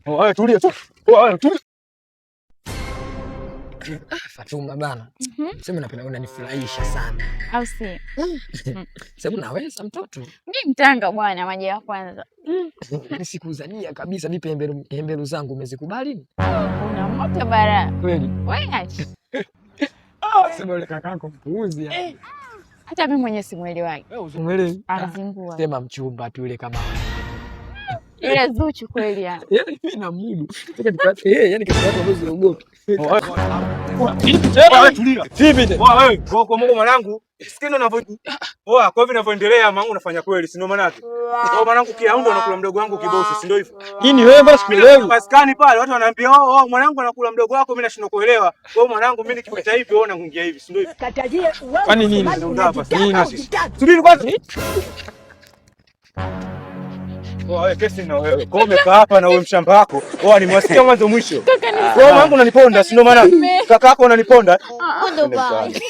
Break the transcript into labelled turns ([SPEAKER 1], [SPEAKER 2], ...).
[SPEAKER 1] Wewe tulia tu. Wewe tulia.
[SPEAKER 2] Fatuma bana. Sema napenda unanifurahisha sana.
[SPEAKER 3] Au si?
[SPEAKER 2] Sababu naweza mtoto.
[SPEAKER 3] Mimi mtanga bwana, maji ya kwanza.
[SPEAKER 2] Sikuzania kabisa vipi hembelu zangu umezikubali?
[SPEAKER 3] Una moto bara.
[SPEAKER 2] Kweli.
[SPEAKER 3] Wewe.
[SPEAKER 2] Sema yule kakako mpuuzi.
[SPEAKER 3] Hata mimi mwenyewe simuelewi.
[SPEAKER 2] Umeelewa?
[SPEAKER 3] Anazingua.
[SPEAKER 2] Sema mchumba tu yule kama
[SPEAKER 3] Ile Zuchu kweli ya.
[SPEAKER 2] yaani mimi na mudu. Nataka nipate yani kesi yako ambazo zinaogopa.
[SPEAKER 1] Wewe tulia. Vipi tena? Wewe kwa Mungu mwanangu. Sikino unavyo. Poa, kwa hivyo ninavyoendelea mangu unafanya kweli, si ndio maana yake? Kwa mwanangu kiaundo anakula mdogo wangu kibosi, si ndio hivyo?
[SPEAKER 2] Nini wewe mbona sikuelewi?
[SPEAKER 1] Maskani pale watu wanaambia mwanangu anakula mdogo wako, mimi nashindwa kuelewa. Wewe mwanangu mimi nikipita hivi wewe unaingia hivi, si ndio hivyo?
[SPEAKER 2] Kwani nini?
[SPEAKER 1] Nini? Subiri kwanza. Wewe kesi na wewe. Kwa umekaa hapa na wewe mshamba wako. Wewe nimewasikia mwanzo mwisho. Wewe mwanangu unaniponda, si ndio maana? Kaka yako unaniponda.
[SPEAKER 3] Ndo bye.